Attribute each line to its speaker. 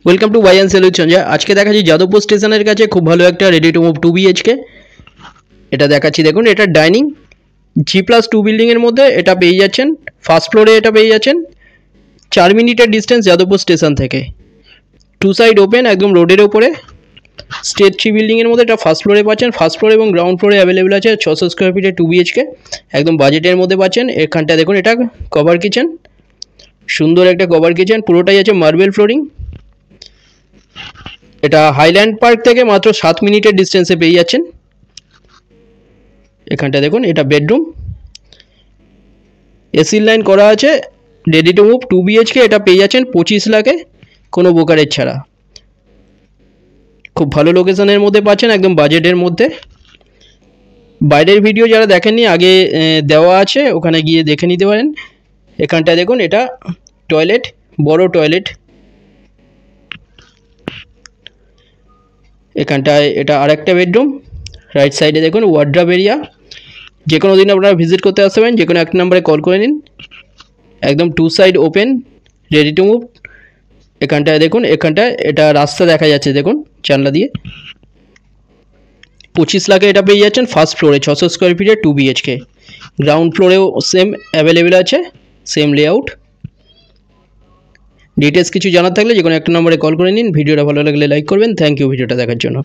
Speaker 1: Welcome to buy and sell with Sanjay. আজকে দেখাচ্ছি যাদবপুর স্টেশনের কাছে খুব ভালো একটা রেডি টু মুভ 2 বিএইচকে। এটা দেখাচ্ছি, দেখুন এটা ডাইনিং G+2 বিল্ডিংয়ের মধ্যে এটা পেয়ে যাচ্ছেন। ফার্স্ট ফ্লোরে এটা পেয়ে যাচ্ছেন। 4 মিনিটের ডিস্টেন্স যাদবপুর স্টেশন থেকে। 2 সাইড ওপেন, একদম রোডের ওপরে। স্টেট 3 বিল্ডিংয়ের মধ্যে এটা ফার্স্ট ফ্লোরে পাচ্ছেন। ফার্স্ট ফ্লোর এবং গ্রাউন্ড ফ্লোরে অ্যাভেলেবেল আছে। 600 স্কোয়ার ফিটের 2 বিএইচকে, একদম বাজেটের মধ্যে পাচ্ছেন। এখানটা দেখুন এটা কভার কিচেন, সুন্দর একটা কভার কিচেন, পুরোটাই আছে মার্বেল ফ্লোরিং। এটা হাইল্যান্ড পার্ক থেকে মাত্র 7 মিনিটের ডিস্টেন্সে পেয়ে যাচ্ছেন। এখানটা দেখুন এটা বেডরুম, এসি লাইন করা আছে। রেডি টু মুভ 2 বিএইচকে এটা পেয়ে যাচ্ছেন 25 লাখে, কোনো ব্রোকারেজ ছাড়া। খুব ভালো লোকেশনের মধ্যে পাচ্ছেন, একদম বাজেটের মধ্যে। বাইরের ভিডিও যারা দেখেননি আগে দেওয়া আছে, ওখানে গিয়ে দেখে নিতে পারেন। এখানটা দেখুন এটা টয়লেট, বড় টয়লেট। এখানটায় এটা আরেকটা বেডরুম। রাইট সাইডে দেখুন ওয়ার্ড্রপ এরিয়া। যে কোনো দিন আপনারা ভিজিট করতে আসতে পারেন, যে কোনো একটা নাম্বারে কল করে নিন। একদম 2 side open, ready to move. এখানটায় দেখুন, এখানটায় এটা রাস্তা দেখা যাচ্ছে দেখুন জানলা দিয়ে। 25 লাখে এটা পেয়ে যাচ্ছেন ফার্স্ট ফ্লোরে, 600 স্কোয়ার ফিটের 2 বিএইচকে। গ্রাউন্ড ফ্লোরেও সেম অ্যাভেলেবেল আছে, সেম লেআউট। ডিটেলস কিছু জানার থাকলে যে কোনো একটা নম্বরে কল করে নিন। ভিডিওটা ভালো লাগলে লাইক করবেন। থ্যাংক ইউ ভিডিওটা দেখার জন্য।